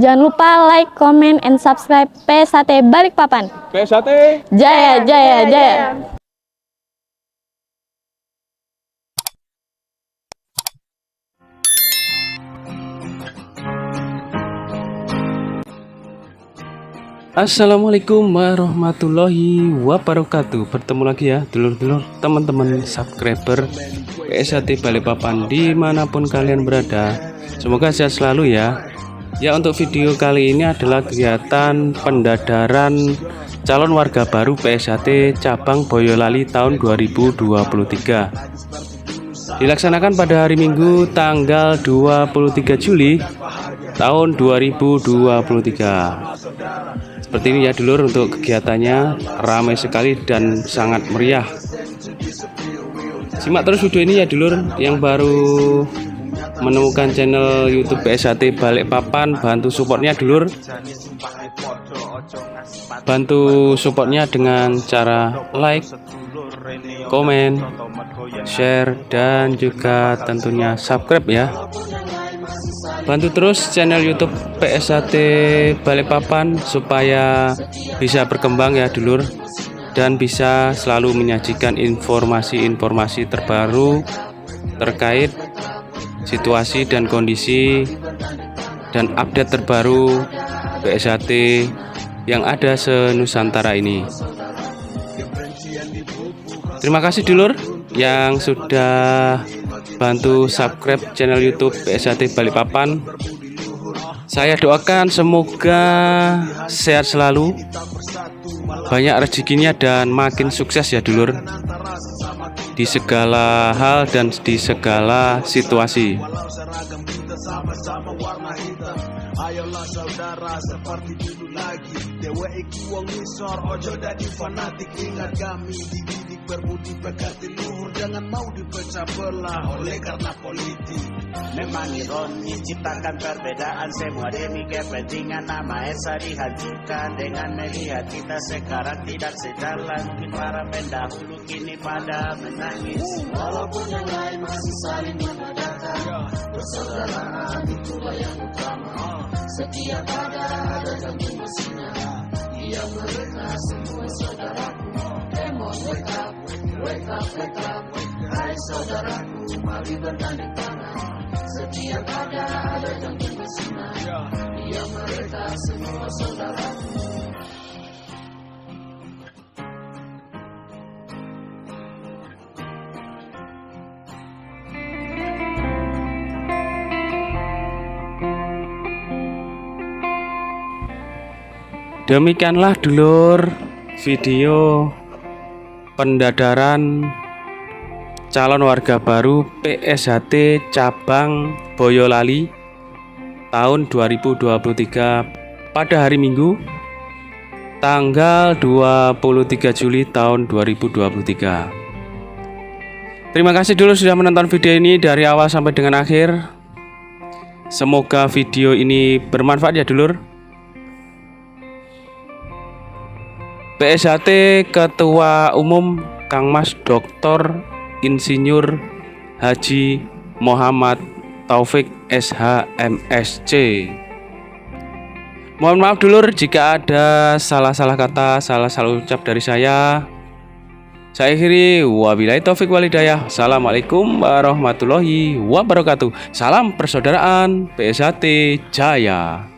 Jangan lupa like, comment, and subscribe PSHT Balikpapan. PSHT Jaya, jaya, jaya. Assalamualaikum warahmatullahi wabarakatuh. Bertemu lagi ya dulur-dulur, teman-teman subscriber PSHT Balikpapan dimanapun kalian berada. Semoga sehat selalu ya. Ya, untuk video kali ini adalah kegiatan pendadaran calon warga baru PSHT cabang Boyolali tahun 2023. Dilaksanakan pada hari Minggu tanggal 23 Juli tahun 2023. Seperti ini ya dulur, untuk kegiatannya ramai sekali dan sangat meriah. Simak terus video ini ya dulur. Yang baru menemukan channel YouTube PSHT Balikpapan, bantu supportnya dulur. Bantu supportnya dengan cara like, komen, share, dan juga tentunya subscribe ya. Bantu terus channel YouTube PSHT Balikpapan supaya bisa berkembang ya dulur, dan bisa selalu menyajikan informasi-informasi terbaru terkait situasi dan kondisi dan update terbaru PSHT yang ada se-Nusantara ini. Terima kasih dulur yang sudah bantu subscribe channel YouTube PSHT Balikpapan. Saya doakan semoga sehat selalu, banyak rezekinya, dan makin sukses ya dulur di segala hal dan di segala situasi. Ayolah saudara seperti dulu lagi, dewa iki wong ngisor ojo dadi fanatik. Ingat kami dididik berbudi pekerti luhur, jangan mau dipecah belah oleh karena politik. Memang ironi ciptakan perbedaan, semua demi kepentingan nama Esa dihancurkan. Dengan melihat kita sekarang tidak sejalan, mungkin para pendahulu kini pada menangis. Walaupun yang lain masih saling membedakan, persaudaraan itulah yang utama. Setiap ada jantung mesinnya, dia mereka semua saudaraku. Demon wake up, wake up, wake up. Hai saudaraku, mari bergandeng tangan. Setiap ada jantung mesinnya, dia mereka semua saudaraku. Demikianlah dulur video pendadaran calon warga baru PSHT cabang Boyolali tahun 2023 pada hari Minggu tanggal 23 Juli tahun 2023. Terima kasih dulu sudah menonton video ini dari awal sampai dengan akhir. Semoga video ini bermanfaat ya dulur. PSHT Ketua Umum Kang Mas Dr. Insinyur Haji Muhammad Taufik SH MSc. Mohon maaf dulur jika ada salah-salah kata, salah-salah ucap dari saya. Saya akhiri, wabillahi taufik walhidayah. Assalamualaikum warahmatullahi wabarakatuh. Salam persaudaraan PSHT Jaya.